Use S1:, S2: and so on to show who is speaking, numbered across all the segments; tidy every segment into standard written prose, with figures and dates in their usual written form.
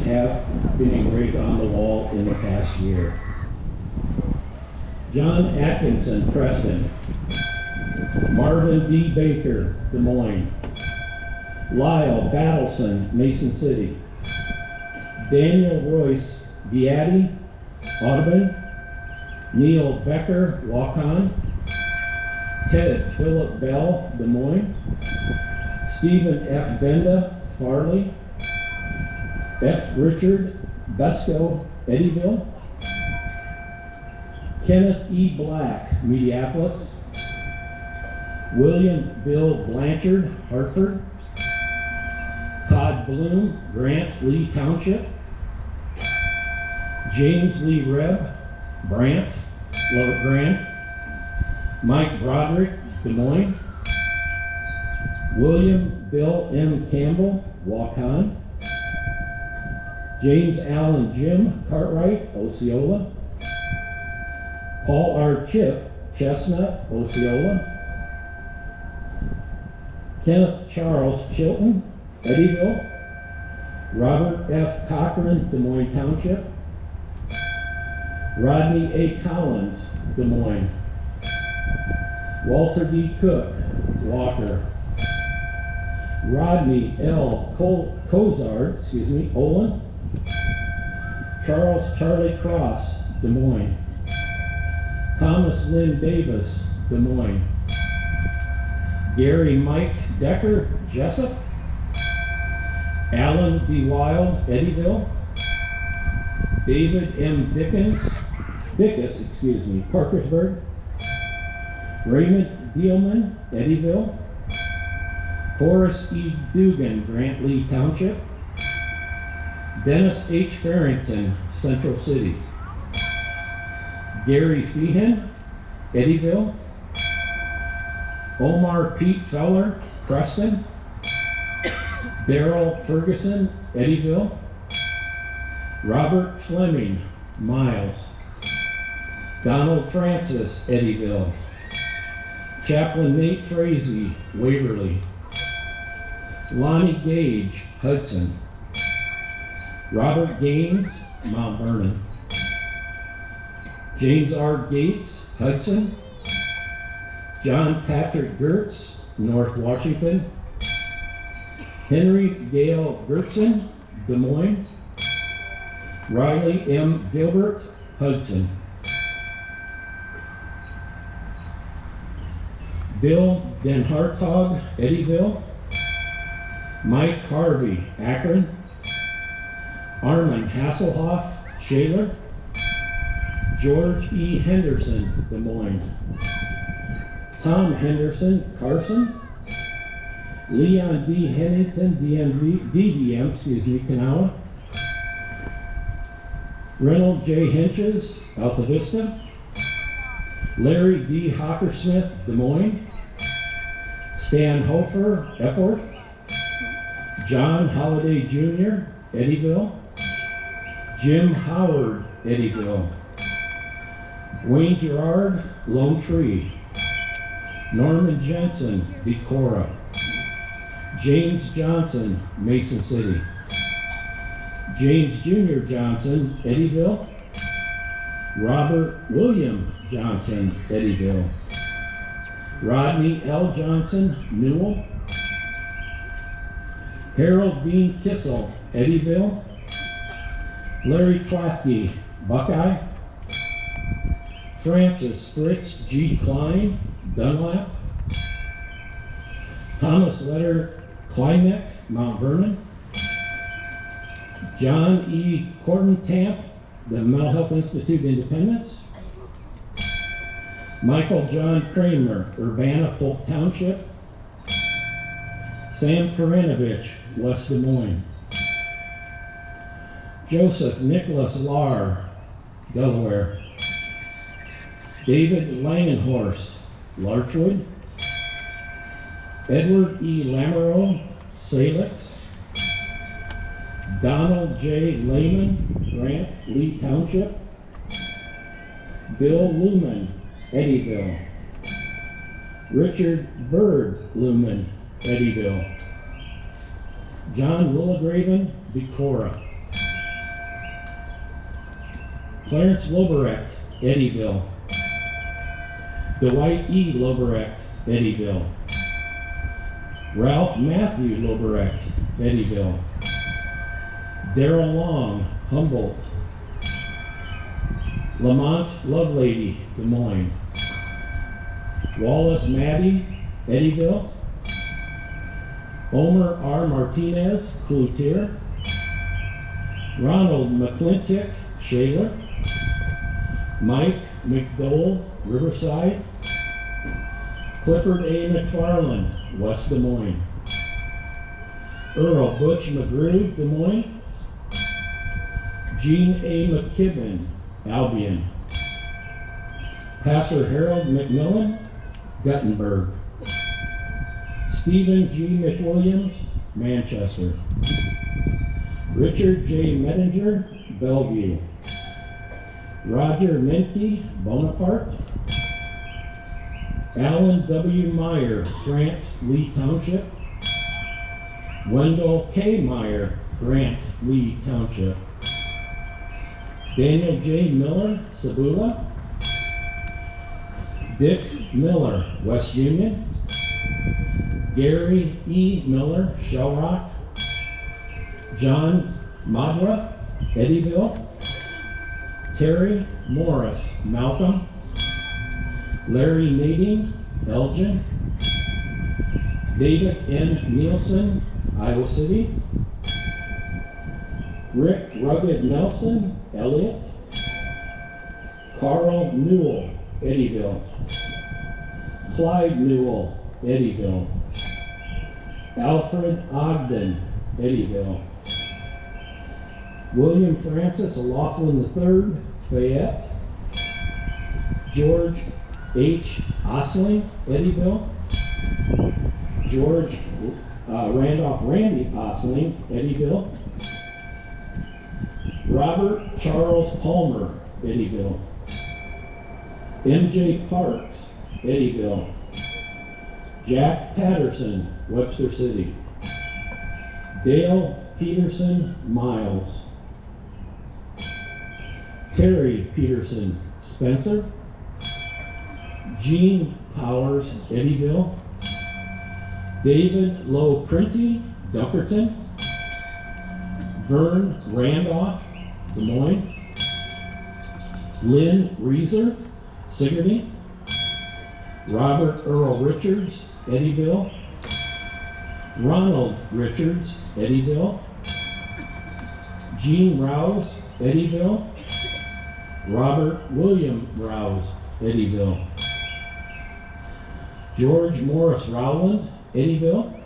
S1: have been engraved on the wall in the past year. John Atkinson, Preston. Marvin D. Baker, Des Moines. Lyle Battleson, Mason City. Daniel Royce Beatty, Audubon. Neil Becker, Waukon. Ted Philip Bell, Des Moines. Stephen F. Benda, Farley. F. Richard Besco, Eddyville. Kenneth E. Black, Mediapolis. William Bill Blanchard, Hartford. Todd Bloom, Grant, Lee Township. James Lee Rebb, Brant, Lower Grand. Mike Broderick, Des Moines. William Bill M. Campbell, Waukon. James Allen Jim Cartwright, Osceola. Paul R. Chip, Chestnut, Osceola. Kenneth Charles Chilton, Eddyville. Robert F. Cochran, Des Moines Township. Rodney A. Collins, Des Moines. Walter D. Cook, Walker. Rodney L. Cozard, Olin. Charles Charlie Cross, Des Moines. Thomas Lynn Davis, Des Moines. Gary Mike Decker, Jessup. Alan B. Wild, Eddyville. David M. Dickus, Parkersburg. Raymond Dealman, Eddyville. Horace E. Dugan, Grant Lee Township. Dennis H. Farrington, Central City. Gary Feehan, Eddyville. Omar Pete Feller, Preston. Daryl Ferguson, Eddyville. Robert Fleming, Miles. Donald Francis, Eddyville. Chaplain Nate Frazee, Waverly. Lonnie Gage, Hudson. Robert Gaines, Mount Vernon. James R. Gates, Hudson. John Patrick Gertz, North Washington. Henry Gale Gertson, Des Moines. Riley M. Gilbert, Hudson. Bill Den Hartog, Eddyville. Mike Harvey, Akron. Armin Hasselhoff, Shaler. George E. Henderson, Des Moines. Tom Henderson, Carson. Leon D. Hennington, DVM, Kanawha. Reynold J. Henches, Alta Vista. Larry D. Hockersmith, Des Moines. Stan Hofer, Epworth. John Holliday Jr., Eddyville. Jim Howard, Eddyville. Wayne Gerard, Lone Tree. Norman Jensen, Decorah. James Johnson, Mason City. James Jr. Johnson, Eddyville. Robert William Johnson, Eddyville. Rodney L. Johnson, Newell. Harold Bean Kissel, Eddyville. Larry Klafke, Buckeye. Francis Fritz G. Klein, Dunlap. Thomas Letter Kleineck, Mount Vernon. John E. Cordentamp, the Mental Health Institute, Independence. Michael John Kramer, Urbana, Polk Township. Sam Karanovich, West Des Moines. Joseph Nicholas Lahr, Delaware. David Langenhorst, Larchwood. Edward E. Lamoureux, Salix. Donald J. Lehman, Grant Lee Township. Bill Lumen, Eddyville. Richard Bird Lumen, Eddyville. John Willagraven, Decorah. Clarence Loberecht, Eddyville. Dwight E. Loberecht, Eddyville. Ralph Matthew Loberecht, Eddyville. Darrell Long, Humboldt. Lamont Lovelady, Des Moines. Wallace Maddie, Eddyville. Omer R. Martinez, Cloutier. Ronald McClintock, Shaler. Mike McDowell, Riverside. Clifford A. McFarland, West Des Moines. Earl Butch McGrew, Des Moines. Gene A. McKibben, Albion. Pastor Harold McMillan, Guttenberg. Stephen G. McWilliams, Manchester. Richard J. Medinger, Bellevue. Roger Menke, Bonaparte. Alan W. Meyer, Grant, Lee Township. Wendell K. Meyer, Grant, Lee Township. Daniel J. Miller, Sabula. Dick Miller, West Union. Gary E. Miller, Shell Rock. John Madra, Eddyville. Terry Morris, Malcolm. Larry Nading, Elgin. David N. Nielsen, Iowa City. Rick Rugged Nelson, Elliott. Carl Newell, Eddyville. Clyde Newell, Eddyville. Alfred Ogden, Eddyville. William Francis Laughlin III, Fayette. George H. Osling, Eddyville. George Randolph Randy Osling, Eddyville. Robert Charles Palmer, Eddyville. M.J. Parks, Eddyville. Jack Patterson, Webster City. Dale Peterson, Miles. Terry Peterson, Spencer. Gene Powers, Eddyville. David Lowe Printy, Duckerton. Vern Randolph, Des Moines. Lynn Reeser, Sigourney. Robert Earl Richards, Eddyville. Ronald Richards, Eddyville. Gene Rouse, Eddyville. Robert William Rouse, Eddyville. George Morris Rowland, Eddyville.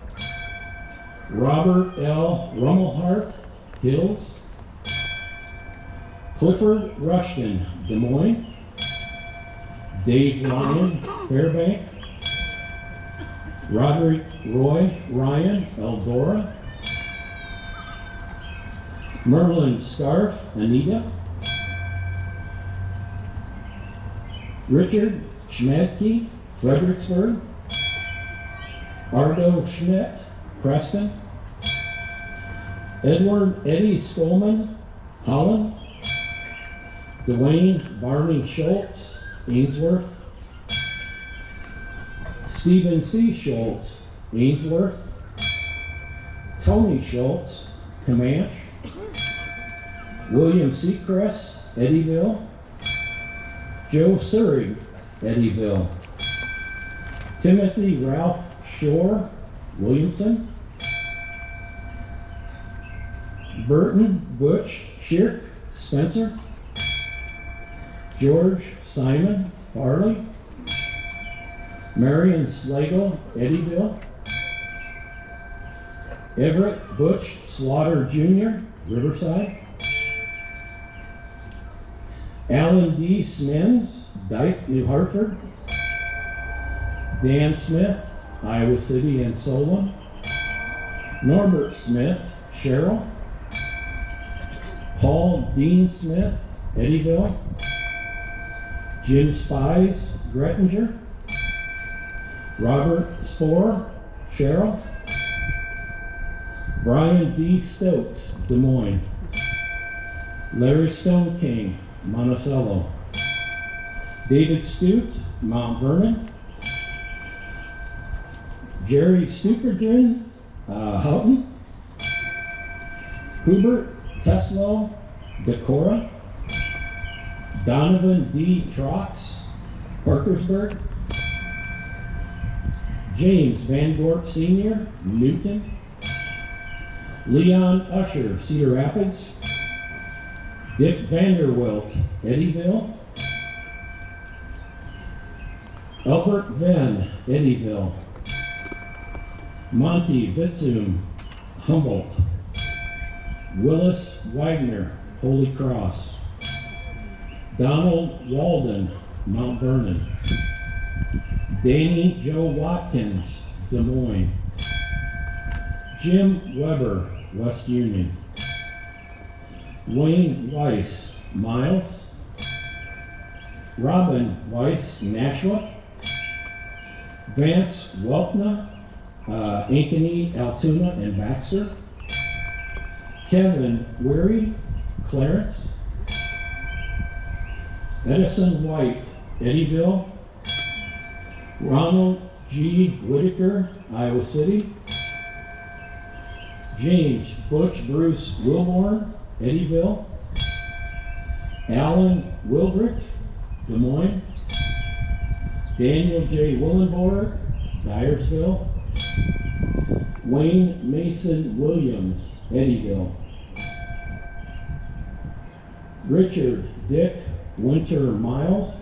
S1: Robert L. Rummelhart, Hills. Clifford Rushton, Des Moines. Dave Ryan, Fairbank. Roderick Roy Ryan, Eldora. Merlin Scarf, Anita. Richard Schmedke, Fredericksburg. Ardo Schmidt, Preston. Edward Eddie Skolman, Holland. Dwayne Barney Schultz, Ainsworth. Stephen C. Schultz, Ainsworth. Tony Schultz, Comanche. William Seacrest, Eddyville. Joe Surrey, Eddyville. Timothy Ralph Shore, Williamson. Burton Butch Shirk, Spencer. George Simon, Farley. Marion Slagle, Eddyville. Everett Butch Slaughter Jr., Riverside. Alan D. Smins, Dyke, New Hartford. Dan Smith, Iowa City and Solon. Norbert Smith, Sherrill. Paul Dean Smith, Eddyville. Jim Spies, Grettinger. Robert Spohr, Sherrill. Brian D. Stokes, Des Moines. Larry Stone King, Monticello. David Stute, Mount Vernon. Jerry Stupergren, Houghton. Hubert Teslo, Decorah. Donovan D. Trox, Parkersburg. James Van Gorp Sr., Newton. Leon Usher, Cedar Rapids. Dick Vanderwilt, Eddyville. Albert Venn, Eddyville. Monty Vitzum, Humboldt. Willis Wagner, Holy Cross. Donald Walden, Mount Vernon. Danny Joe Watkins, Des Moines. Jim Weber, West Union. Wayne Weiss, Miles. Robin Weiss, Nashua. Vance Welfna, Ankeny, Altoona, and Baxter. Kevin Weary, Clarence. Edison White, Eddyville. Ronald G. Whitaker, Iowa City. James Butch Bruce Wilborn, Eddyville. Alan Wilbrick, Des Moines. Daniel J. Willenborg, Dyersville. Wayne Mason Williams, Eddyville. Richard Dick Winter Miles,